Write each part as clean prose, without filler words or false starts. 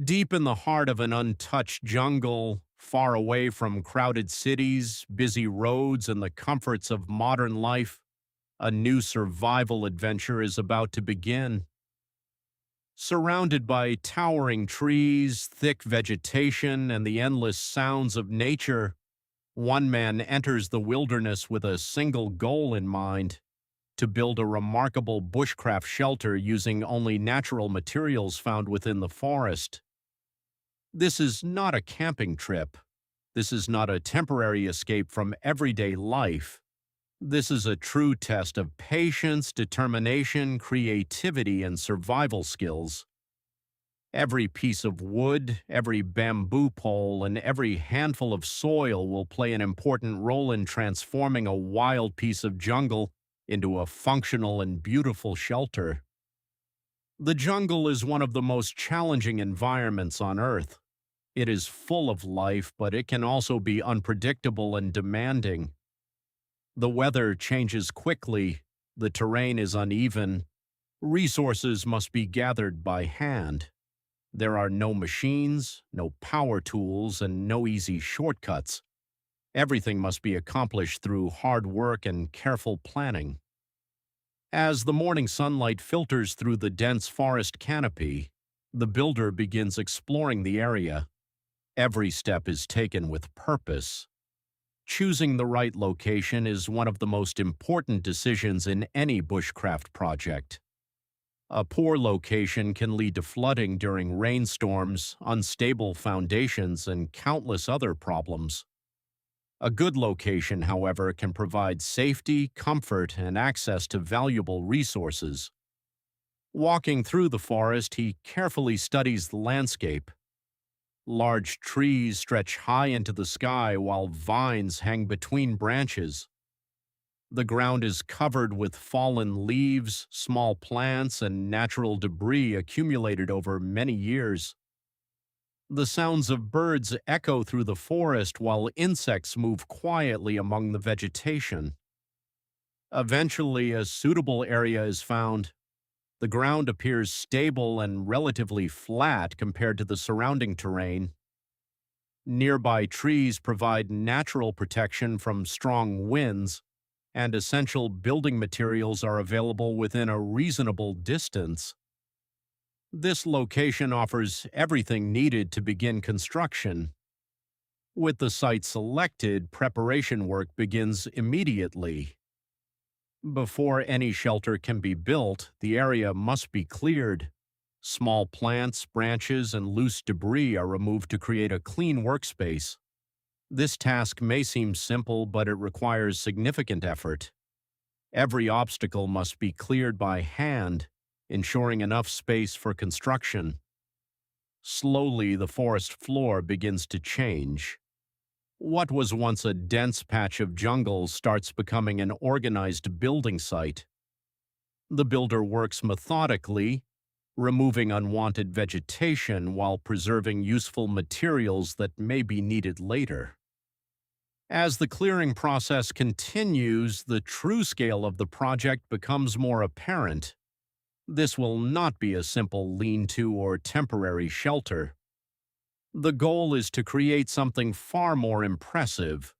Deep in the heart of an untouched jungle, far away from crowded cities, busy roads, and the comforts of modern life, a new survival adventure is about to begin. Surrounded by towering trees, thick vegetation, and the endless sounds of nature, one man enters the wilderness with a single goal in mind: to build a remarkable bushcraft shelter using only natural materials found within the forest. This is not a camping trip. This is not a temporary escape from everyday life. This is a true test of patience, determination, creativity, and survival skills. Every piece of wood, every bamboo pole, and every handful of soil will play an important role in transforming a wild piece of jungle into a functional and beautiful shelter. The jungle is one of the most challenging environments on Earth. It is full of life, but it can also be unpredictable and demanding. The weather changes quickly, the terrain is uneven, resources must be gathered by hand. There are no machines, no power tools, and no easy shortcuts. Everything must be accomplished through hard work and careful planning. As the morning sunlight filters through the dense forest canopy, the builder begins exploring the area. Every step is taken with purpose. Choosing the right location is one of the most important decisions in any bushcraft project. A poor location can lead to flooding during rainstorms, unstable foundations, and countless other problems. A good location, however, can provide safety, comfort, and access to valuable resources. Walking through the forest, he carefully studies the landscape. Large trees stretch high into the sky while vines hang between branches. The ground is covered with fallen leaves, small plants, and natural debris accumulated over many years. The sounds of birds echo through the forest while insects move quietly among the vegetation. Eventually, a suitable area is found. The ground appears stable and relatively flat compared to the surrounding terrain. Nearby trees provide natural protection from strong winds, and essential building materials are available within a reasonable distance. This location offers everything needed to begin construction. With the site selected, preparation work begins immediately. Before any shelter can be built, the area must be cleared. Small plants, branches, and loose debris are removed to create a clean workspace. This task may seem simple, but it requires significant effort. Every obstacle must be cleared by hand, ensuring enough space for construction. Slowly, the forest floor begins to change. What was once a dense patch of jungle starts becoming an organized building site. The builder works methodically, removing unwanted vegetation while preserving useful materials that may be needed later. As the clearing process continues, the true scale of the project becomes more apparent. This will not be a simple lean-to or temporary shelter. The goal is to create something far more impressive,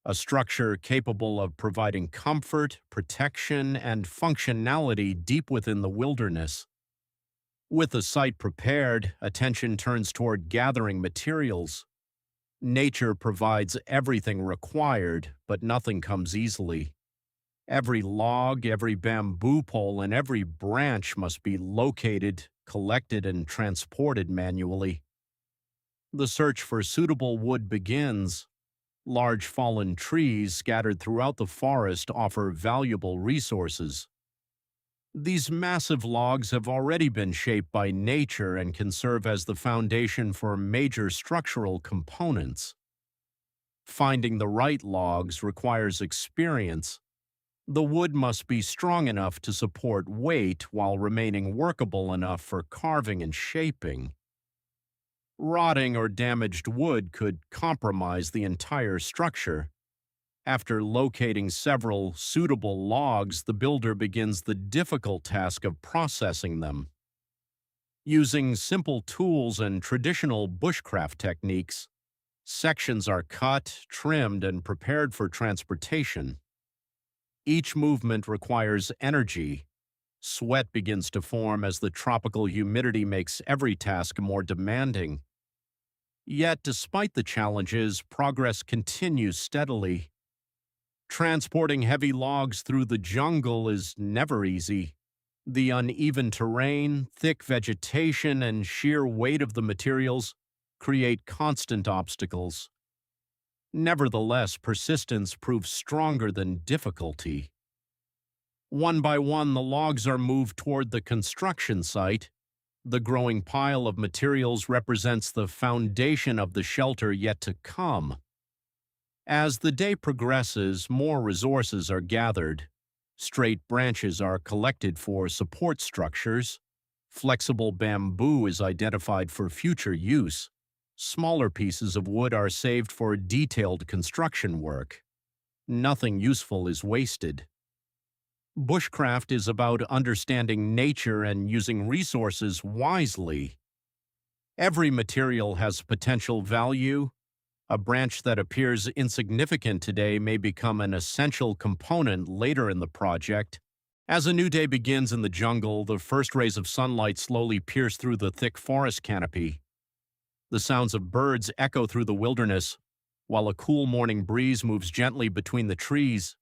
a structure capable of providing comfort, protection, and functionality deep within the wilderness. With the site prepared, attention turns toward gathering materials. Nature provides everything required, but nothing comes easily. Every log, every bamboo pole, and every branch must be located, collected, and transported manually. The search for suitable wood begins. Large fallen trees scattered throughout the forest offer valuable resources. These massive logs have already been shaped by nature and can serve as the foundation for major structural components. Finding the right logs requires experience. The wood must be strong enough to support weight while remaining workable enough for carving and shaping. Rotting or damaged wood could compromise the entire structure. After locating several suitable logs, the builder begins the difficult task of processing them. Using simple tools and traditional bushcraft techniques, sections are cut, trimmed, and prepared for transportation. Each movement requires energy. Sweat begins to form as the tropical humidity makes every task more demanding. Yet, despite the challenges, progress continues steadily. Transporting heavy logs through the jungle is never easy. The uneven terrain, thick vegetation, and sheer weight of the materials create constant obstacles. Nevertheless, persistence proves stronger than difficulty. One by one, the logs are moved toward the construction site. The growing pile of materials represents the foundation of the shelter yet to come. As the day progresses, more resources are gathered. Straight branches are collected for support structures. Flexible bamboo is identified for future use. Smaller pieces of wood are saved for detailed construction work. Nothing useful is wasted. Bushcraft is about understanding nature and using resources wisely. Every material has potential value. A branch that appears insignificant today may become an essential component later in the project. As a new day begins in the jungle, the first rays of sunlight slowly pierce through the thick forest canopy. The sounds of birds echo through the wilderness, while a cool morning breeze moves gently between the trees.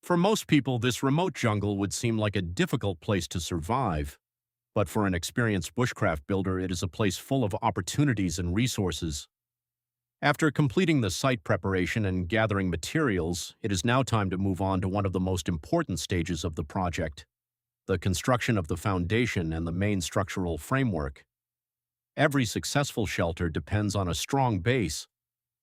For most people, this remote jungle would seem like a difficult place to survive. But for an experienced bushcraft builder, it is a place full of opportunities and resources. After completing the site preparation and gathering materials, it is now time to move on to one of the most important stages of the project, the construction of the foundation and the main structural framework. Every successful shelter depends on a strong base.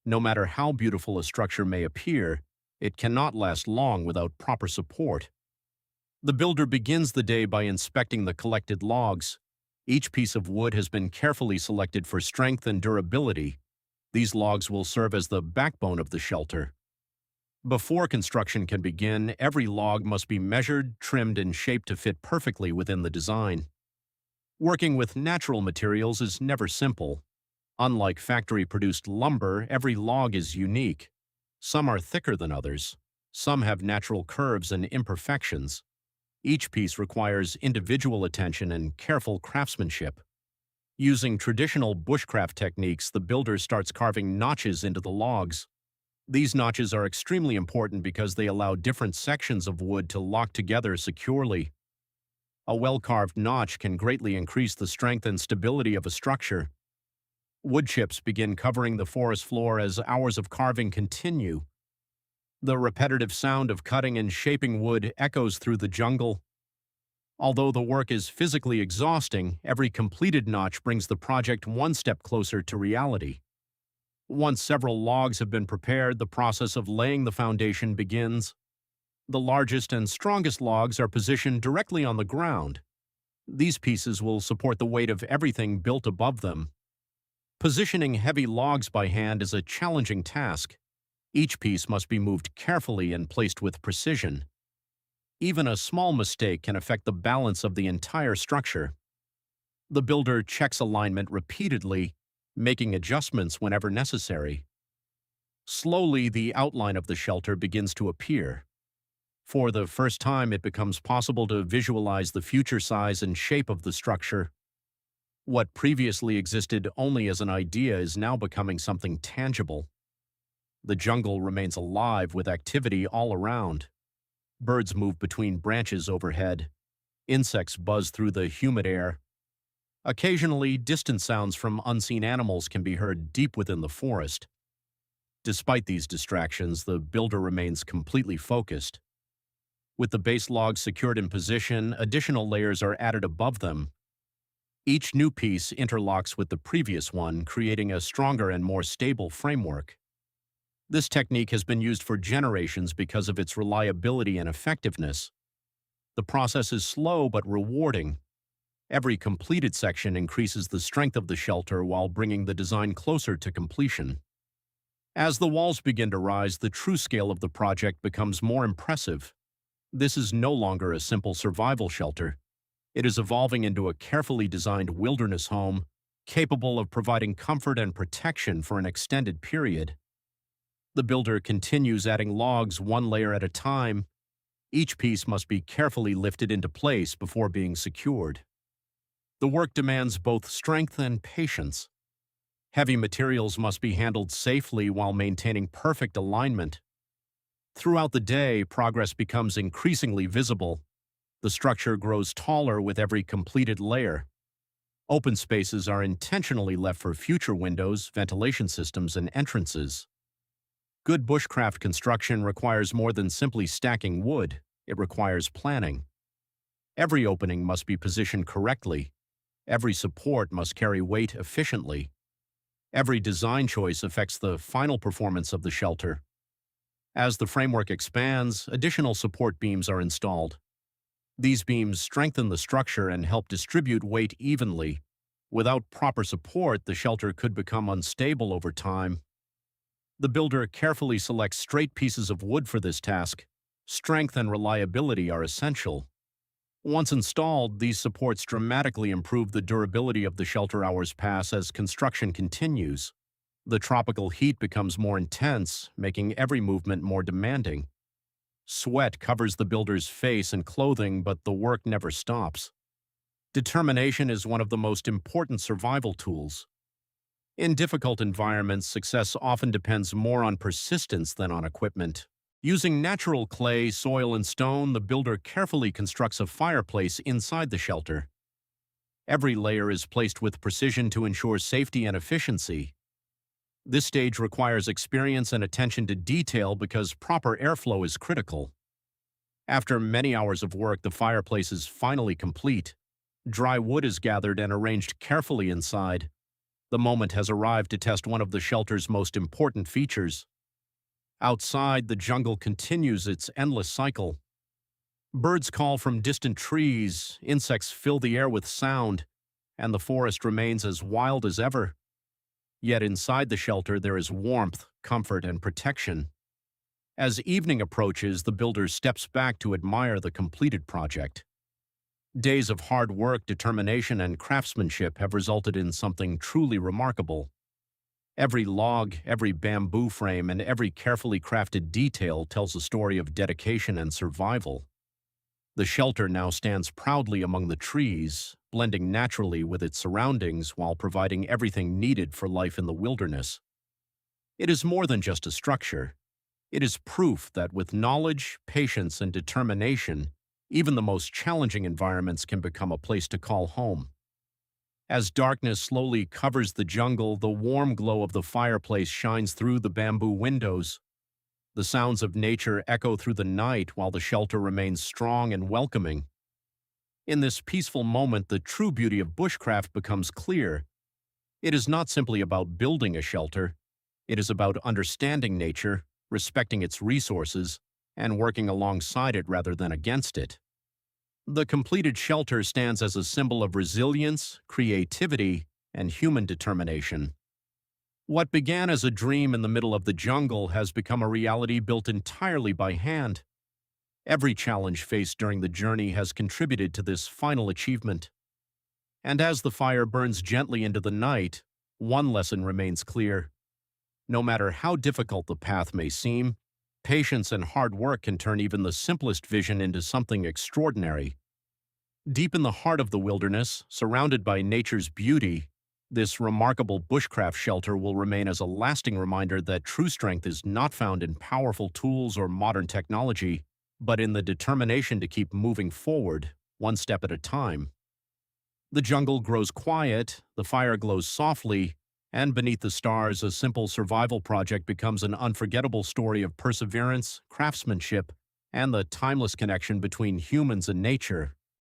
No matter how beautiful a structure may appear, it cannot last long without proper support. The builder begins the day by inspecting the collected logs. Each piece of wood has been carefully selected for strength and durability. These logs will serve as the backbone of the shelter. Before construction can begin, every log must be measured, trimmed, and shaped to fit perfectly within the design. Working with natural materials is never simple. Unlike factory-produced lumber, every log is unique. Some are thicker than others. Some have natural curves and imperfections. Each piece requires individual attention and careful craftsmanship. Using traditional bushcraft techniques, the builder starts carving notches into the logs. These notches are extremely important because they allow different sections of wood to lock together securely. A well-carved notch can greatly increase the strength and stability of a structure. Wood chips begin covering the forest floor as hours of carving continue. The repetitive sound of cutting and shaping wood echoes through the jungle. Although the work is physically exhausting, every completed notch brings the project one step closer to reality. Once several logs have been prepared, the process of laying the foundation begins. The largest and strongest logs are positioned directly on the ground. These pieces will support the weight of everything built above them. Positioning heavy logs by hand is a challenging task. Each piece must be moved carefully and placed with precision. Even a small mistake can affect the balance of the entire structure. The builder checks alignment repeatedly, making adjustments whenever necessary. Slowly, the outline of the shelter begins to appear. For the first time, it becomes possible to visualize the future size and shape of the structure. What previously existed only as an idea is now becoming something tangible. The jungle remains alive with activity all around. Birds move between branches overhead. Insects buzz through the humid air. Occasionally, distant sounds from unseen animals can be heard deep within the forest. Despite these distractions, the builder remains completely focused. With the base logs secured in position, additional layers are added above them. Each new piece interlocks with the previous one, creating a stronger and more stable framework. This technique has been used for generations because of its reliability and effectiveness. The process is slow but rewarding. Every completed section increases the strength of the shelter while bringing the design closer to completion. As the walls begin to rise, the true scale of the project becomes more impressive. This is no longer a simple survival shelter. It is evolving into a carefully designed wilderness home, capable of providing comfort and protection for an extended period. The builder continues adding logs one layer at a time. Each piece must be carefully lifted into place before being secured. The work demands both strength and patience. Heavy materials must be handled safely while maintaining perfect alignment. Throughout the day, progress becomes increasingly visible. The structure grows taller with every completed layer. Open spaces are intentionally left for future windows, ventilation systems, and entrances. Good bushcraft construction requires more than simply stacking wood. It requires planning. Every opening must be positioned correctly. Every support must carry weight efficiently. Every design choice affects the final performance of the shelter. As the framework expands, additional support beams are installed. These beams strengthen the structure and help distribute weight evenly. Without proper support, the shelter could become unstable over time. The builder carefully selects straight pieces of wood for this task. Strength and reliability are essential. Once installed, these supports dramatically improve the durability of the shelter hours pass as construction continues. The tropical heat becomes more intense, making every movement more demanding. Sweat covers the builder's face and clothing, but the work never stops. Determination is one of the most important survival tools. In difficult environments, success often depends more on persistence than on equipment. Using natural clay, soil, and stone, the builder carefully constructs a fireplace inside the shelter. Every layer is placed with precision to ensure safety and efficiency. This stage requires experience and attention to detail because proper airflow is critical. After many hours of work, the fireplace is finally complete. Dry wood is gathered and arranged carefully inside. The moment has arrived to test one of the shelter's most important features. Outside, the jungle continues its endless cycle. Birds call from distant trees, insects fill the air with sound, and the forest remains as wild as ever. Yet inside the shelter there is warmth, comfort, and protection. As evening approaches, the builder steps back to admire the completed project. Days of hard work, determination, and craftsmanship have resulted in something truly remarkable. Every log, every bamboo frame, and every carefully crafted detail tells a story of dedication and survival. The shelter now stands proudly among the trees, blending naturally with its surroundings while providing everything needed for life in the wilderness. It is more than just a structure. It is proof that with knowledge, patience, and determination, even the most challenging environments can become a place to call home. As darkness slowly covers the jungle, the warm glow of the fireplace shines through the bamboo windows. The sounds of nature echo through the night while the shelter remains strong and welcoming. In this peaceful moment, the true beauty of bushcraft becomes clear. It is not simply about building a shelter. It is about understanding nature, respecting its resources, and working alongside it rather than against it. The completed shelter stands as a symbol of resilience, creativity, and human determination. What began as a dream in the middle of the jungle has become a reality built entirely by hand. Every challenge faced during the journey has contributed to this final achievement. And as the fire burns gently into the night, one lesson remains clear. No matter how difficult the path may seem, patience and hard work can turn even the simplest vision into something extraordinary. Deep in the heart of the wilderness, surrounded by nature's beauty, this remarkable bushcraft shelter will remain as a lasting reminder that true strength is not found in powerful tools or modern technology, but in the determination to keep moving forward, one step at a time. The jungle grows quiet, the fire glows softly, and beneath the stars, a simple survival project becomes an unforgettable story of perseverance, craftsmanship, and the timeless connection between humans and nature.